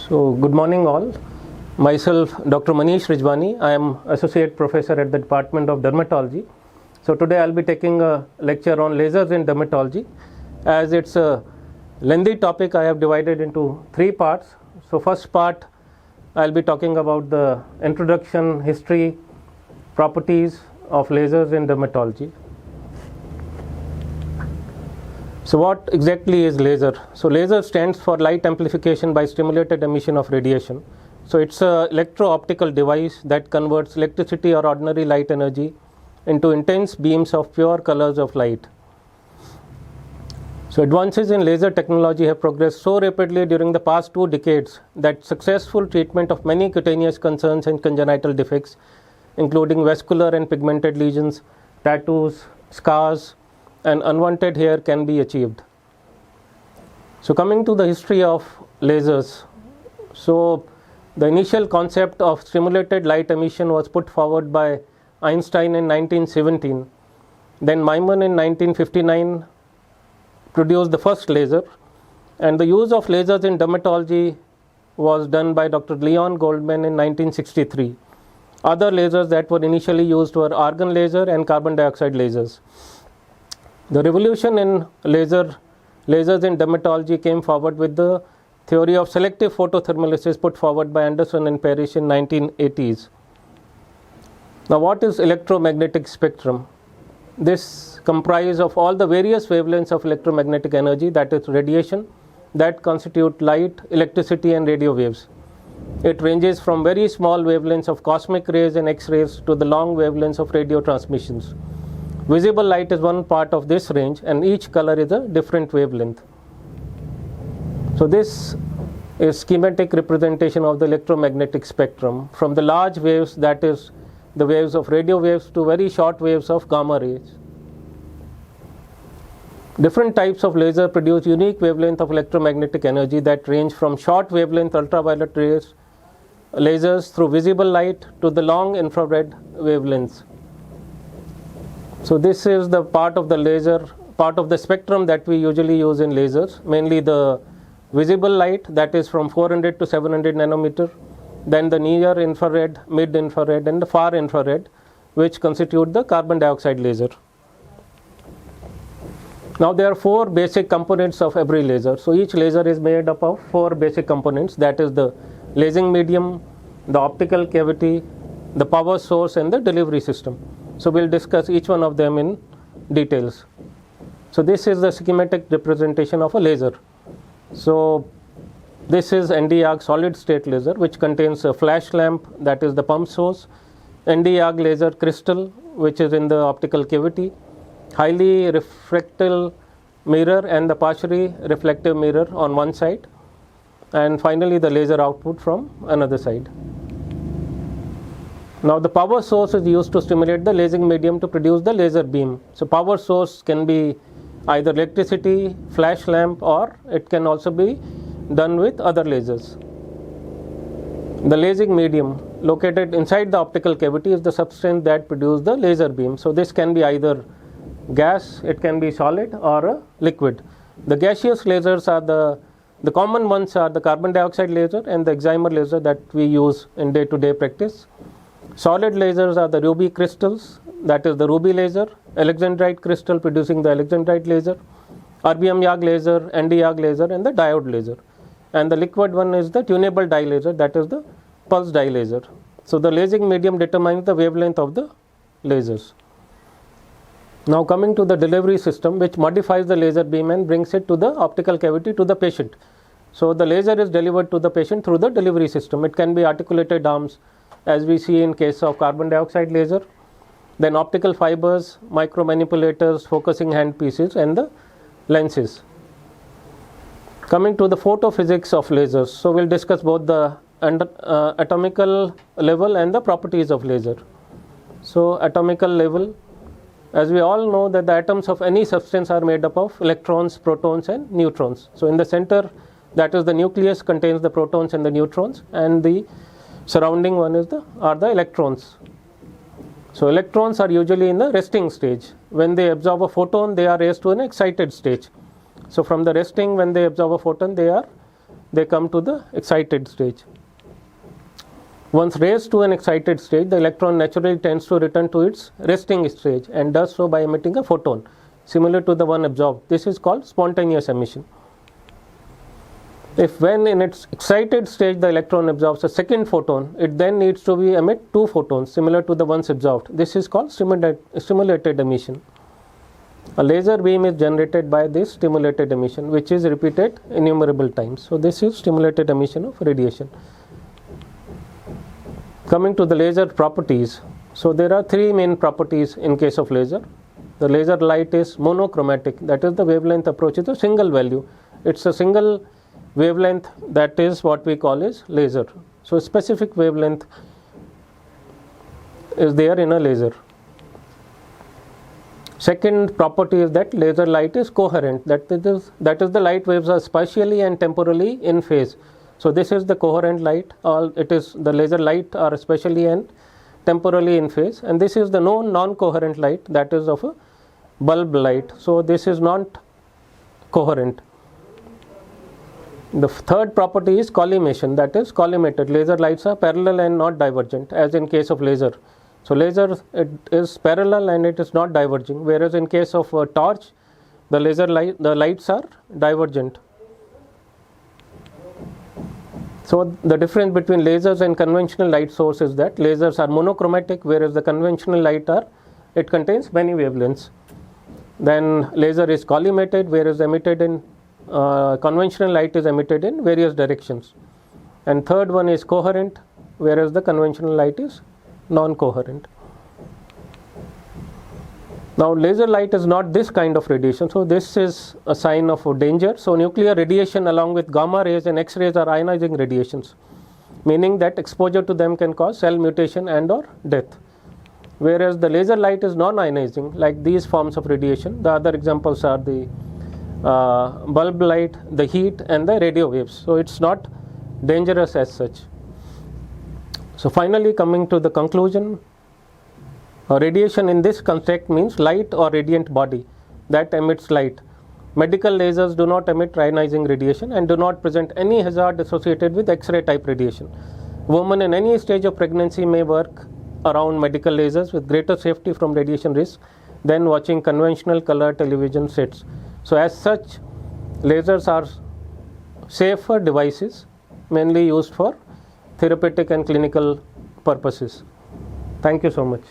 So, good morning all. Myself, Dr. Manish Rijwani. I am Associate Professor at the Department of Dermatology. So, today I'll be taking a lecture on lasers in dermatology. As it's a lengthy topic, I have divided into three parts. So, first part, I'll be talking about the introduction, history, properties of lasers in dermatology. So what exactly is laser? So laser stands for light amplification by stimulated emission of radiation. So it's an electro-optical device that converts electricity or ordinary light energy into intense beams of pure colors of light. So advances in laser technology have progressed so rapidly during the past 2 decades that successful treatment of many cutaneous concerns and congenital defects, including vascular and pigmented lesions, tattoos, scars, and unwanted hair can be achieved. So coming to the history of lasers, so the initial concept of stimulated light emission was put forward by Einstein in 1917. Then Myman in 1959 produced the first laser, and the use of lasers in dermatology was done by Dr. Leon Goldman in 1963. Other lasers that were initially used were argon laser and carbon dioxide lasers. The revolution in lasers in dermatology came forward with the theory of selective photothermolysis put forward by Anderson and Parrish in 1980s. Now, what is electromagnetic spectrum? This comprises of all the various wavelengths of electromagnetic energy, that is radiation, that constitute light, electricity and radio waves. It ranges from very small wavelengths of cosmic rays and X-rays to the long wavelengths of radio transmissions. Visible light is one part of this range, and each color is a different wavelength. So this is schematic representation of the electromagnetic spectrum, from the large waves, that is the waves of radio waves, to very short waves of gamma rays. Different types of laser produce unique wavelength of electromagnetic energy that range from short wavelength ultraviolet rays lasers through visible light to the long infrared wavelengths. So this is the part of the laser, part of the spectrum that we usually use in lasers, mainly the visible light, that is from 400 to 700 nanometer, then the near infrared, mid infrared and the far infrared, which constitute the carbon dioxide laser. Now there are 4 basic components of every laser. So each laser is made up of 4 basic components, that is the lasing medium, the optical cavity, the power source and the delivery system. So we'll discuss each one of them in details. So this is the schematic representation of a laser. So this is Nd:YAG solid state laser, which contains a flash lamp, that is the pump source, Nd:YAG laser crystal, which is in the optical cavity, highly refractive mirror and the partially reflective mirror on one side, and finally the laser output from another side. Now the power source is used to stimulate the lasing medium to produce the laser beam. So power source can be either electricity, flash lamp, or it can also be done with other lasers. The lasing medium located inside the optical cavity is the substance that produces the laser beam. So this can be either gas, it can be solid or a liquid. The gaseous lasers are the common ones are the carbon dioxide laser and the excimer laser that we use in day-to-day practice. Solid lasers are the ruby crystals, that is the ruby laser, alexandrite crystal producing the alexandrite laser, erbium-YAG laser, Nd:YAG laser and the diode laser. And the liquid one is the tunable dye laser, that is the pulse dye laser. So the lasing medium determines the wavelength of the lasers. Now coming to the delivery system, which modifies the laser beam and brings it to the optical cavity to the patient. So the laser is delivered to the patient through the delivery system. It can be articulated arms, as we see in case of carbon dioxide laser, then optical fibers, micro manipulators, focusing handpieces and the lenses. Coming to the photophysics of lasers, so we'll discuss both the atomical level and the properties of laser. So atomical level, as we all know that the atoms of any substance are made up of electrons, protons and neutrons. So in the center, that is the nucleus, contains the protons and the neutrons, and the surrounding one is are the electrons. So electrons are usually in the resting stage. When they absorb a photon, they are raised to an excited stage. So from the resting, when they absorb a photon, they are they come to the excited stage. Once raised to an excited stage, the electron naturally tends to return to its resting stage and does so by emitting a photon similar to the one absorbed. This is called spontaneous emission. If when in its excited stage the electron absorbs a second photon, it then needs to emit two photons similar to the ones absorbed. This is called stimulated emission. A laser beam is generated by this stimulated emission, which is repeated innumerable times. So this is stimulated emission of radiation. Coming to the laser properties. So there are three main properties in case of laser. The laser light is monochromatic, that is the wavelength approaches a single value. It's a single wavelength, that is what we call is laser. So specific wavelength is there in a laser. Second property is that laser light is coherent, that is the light waves are spatially and temporally in phase. So this is the coherent light, it is the laser light are spatially and temporally in phase, and this is the non-coherent light, that is of a bulb light. So this is not coherent. The third property is collimation, that is collimated. Laser lights are parallel and not divergent, as in case of laser. So laser, it is parallel and it is not diverging, whereas in case of a torch, the lights are divergent. So the difference between lasers and conventional light source is that lasers are monochromatic, whereas the conventional light it contains many wavelengths. Then laser is collimated, whereas emitted in conventional light is emitted in various directions. And third one is coherent, whereas the conventional light is non-coherent. Now laser light is not this kind of radiation, so this is a sign of danger. So nuclear radiation along with gamma rays and X-rays are ionizing radiations, meaning that exposure to them can cause cell mutation and or death. Whereas the laser light is non-ionizing, like these forms of radiation. The other examples are the bulb light, the heat and the radio waves. So it's not dangerous as such. So finally, coming to the conclusion, radiation in this context means light or radiant body that emits light. Medical lasers do not emit ionizing radiation and do not present any hazard associated with X-ray type radiation. Women in any stage of pregnancy may work around medical lasers with greater safety from radiation risk than watching conventional color television sets. So as such, lasers are safer devices mainly used for therapeutic and clinical purposes. Thank you so much.